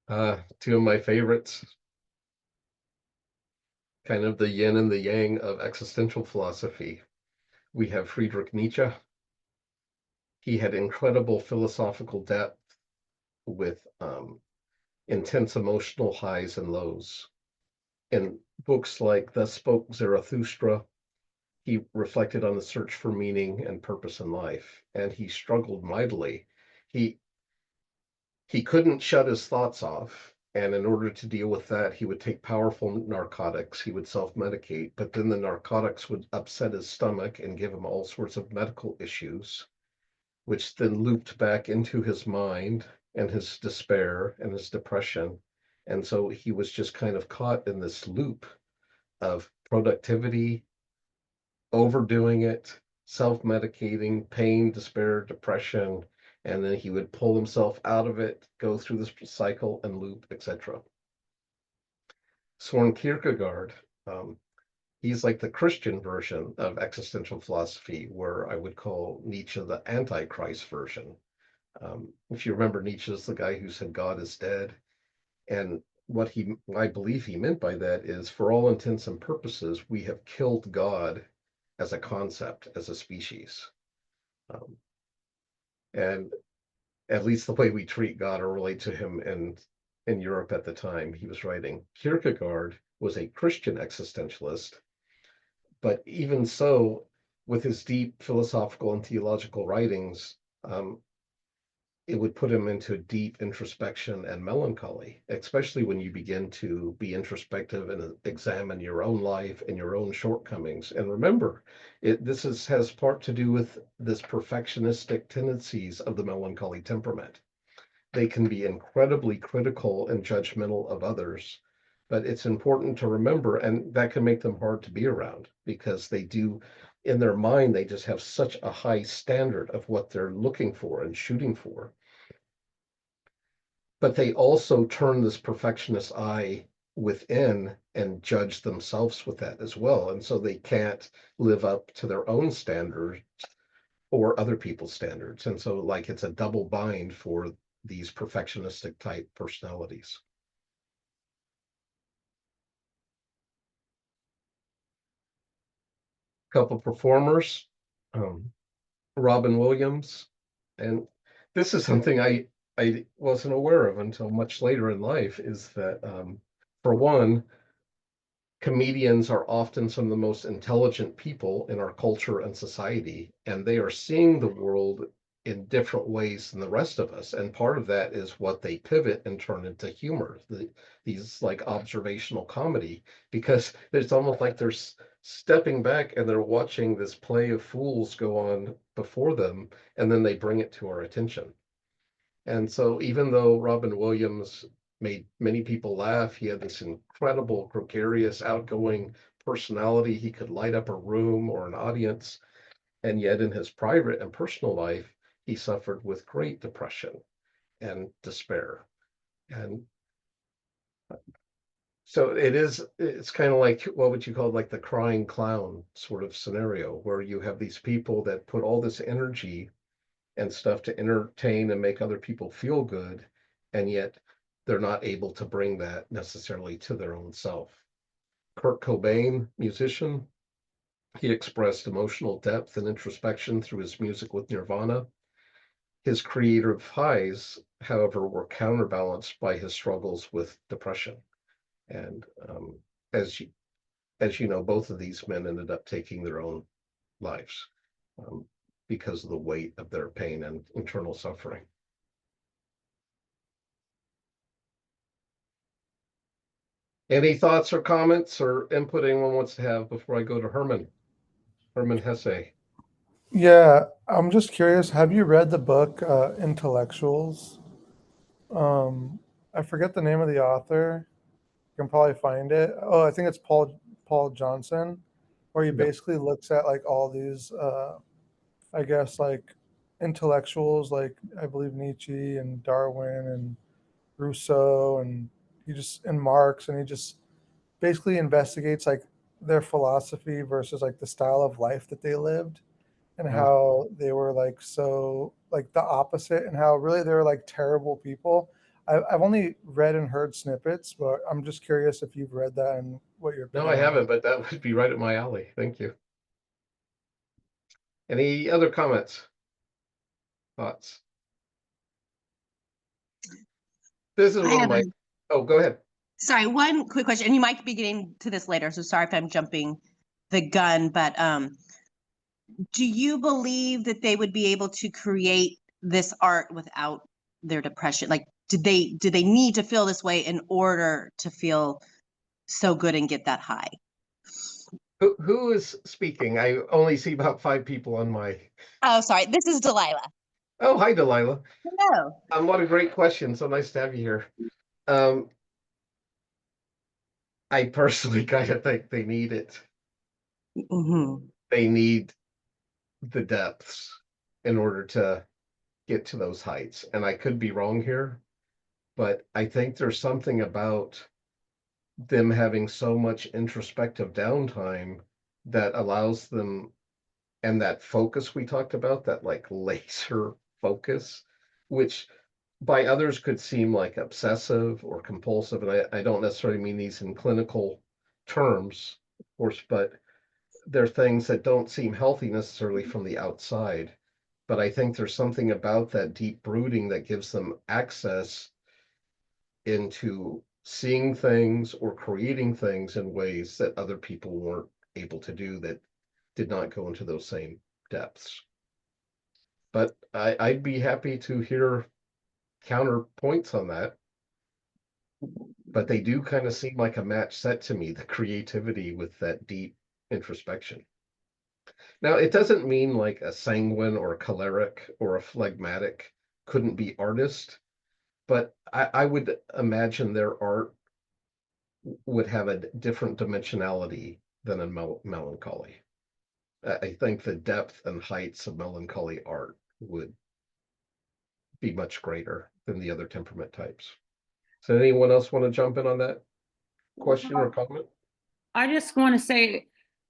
Two of my favorites, kind of the yin and the yang of existential philosophy. We have Friedrich Nietzsche. He had incredible philosophical depth with intense emotional highs and lows. In books like Thus Spoke Zarathustra, he reflected on the search for meaning and purpose in life, and he struggled mightily. He he couldn't shut his thoughts off, and in order to deal with that, he would take powerful narcotics. He would self-medicate, but then the narcotics would upset his stomach and give him all sorts of medical issues, which then looped back into his mind and his despair and his depression. And so he was just kind of caught in this loop of productivity, overdoing it, self-medicating, pain, despair, depression, and then he would pull himself out of it, go through this cycle and loop, etc. Soren Kierkegaard, he's like the Christian version of existential philosophy, where I would call Nietzsche the Antichrist version. If you remember, Nietzsche is the guy who said God is dead, and I believe he meant by that is, for all intents and purposes, we have killed God as a concept, as a species. Um, and at least the way we treat God or relate to him in Europe at the time he was writing. Kierkegaard was a Christian existentialist, but even so, with his deep philosophical and theological writings, it would put him into deep introspection and melancholy, especially when you begin to be introspective and examine your own life and your own shortcomings. And remember, has part to do with this perfectionistic tendencies of the melancholy temperament. They can be incredibly critical and judgmental of others, but it's important to remember, and that can make them hard to be around because they do, in their mind, they just have such a high standard of what they're looking for and shooting for. But they also turn this perfectionist eye within and judge themselves with that as well. And so they can't live up to their own standards or other people's standards. And so, like, it's a double bind for these perfectionistic type personalities. Couple performers, um, Robin Williams, and this is something I wasn't aware of until much later in life. Is that for one, comedians are often some of the most intelligent people in our culture and society, and they are seeing the world in different ways than the rest of us. And part of that is what they pivot and turn into humor, these like observational comedy, because it's almost like they're stepping back and they're watching this play of fools go on before them, and then they bring it to our attention. And so, even though Robin Williams made many people laugh, he had this incredible, gregarious, outgoing personality. He could light up a room or an audience. And yet, in his private and personal life, he suffered with great depression and despair. And so it's kind of like, what would you call it, like the crying clown sort of scenario, where you have these people that put all this energy and stuff to entertain and make other people feel good, and yet they're not able to bring that necessarily to their own self. Kurt Cobain, musician, he expressed emotional depth and introspection through his music with Nirvana. His creative highs, however, were counterbalanced by his struggles with depression. And as you as you know, both of these men ended up taking their own lives um, because of the weight of their pain and internal suffering. Any thoughts or comments or input anyone wants to have before I go to Herman? Herman Hesse. Yeah, I'm just curious. Have you read the book Intellectuals? I forget the name of the author. You can probably find it. Oh, I think it's Paul Johnson, where he Yep. basically looks at like all these, I guess, like intellectuals, like I believe Nietzsche and Darwin and Rousseau, and Marx, and he just basically investigates like their philosophy versus like the style of life that they lived, and Uh, how they were like so like the opposite, and how really they were like terrible people. I've only read and heard snippets, but I'm just curious if you've read that and what your No, opinion I on it. haven't, but that would be right up my alley. Thank you. Any other comments, thoughts? This is I one of have my, a, oh, go ahead. sorry, one quick question, and you might be getting to this later, so sorry if I'm jumping the gun, but do you believe that they would be able to create this art without their depression? Like, do they need to feel this way in order to feel so good and get that high? Who is speaking? I only see about 5 people on my. Oh, sorry, this is Delilah. Oh, hi, Delilah. Hello. What a great question. So nice to have you here. Um, I personally kind of think they need it. Mm-hmm. They need the depths in order to get to those heights. And I could be wrong here, but I think there's something about them having so much introspective downtime that allows them, and that focus we talked about, that like laser focus, which by others could seem like obsessive or compulsive. And I don't necessarily mean these in clinical terms, of course, but they're things that don't seem healthy necessarily from the outside. But I think there's something about that deep brooding that gives them access into seeing things or creating things in ways that other people weren't able to do, that did not go into those same depths. But I'd be happy to hear counterpoints on that. But they do kind of seem like a match set to me, the creativity with that deep introspection. Now, it doesn't mean like a sanguine or a choleric or a phlegmatic couldn't be artist, but I would imagine their art would have a different dimensionality than a melancholy. I think the depth and heights of melancholy art would be much greater than the other temperament types. So anyone else want to jump in on that question or comment? I just want to say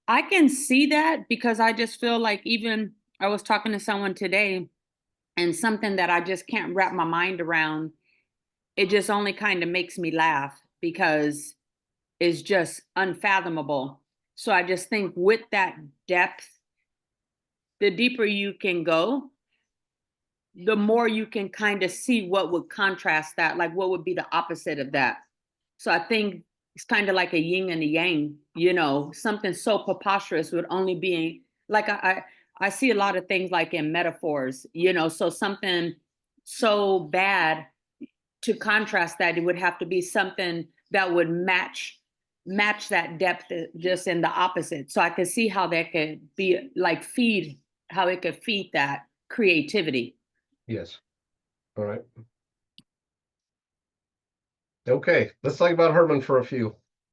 I can see that because I just feel like even I was talking to someone today and something that I just can't wrap my mind around. It just only kind of makes me laugh because it's just unfathomable. So I just think with that depth, the deeper you can go, the more you can kind of see what would contrast that, like what would be the opposite of that. So I think it's kind of like a yin and a yang, something so preposterous would only be like I see a lot of things like in metaphors, so something so bad to contrast that, it would have to be something that would match that depth just in the opposite. So I could see how that could be like how it could feed that creativity. Yes. All right. Okay, let's talk about Herman for a few.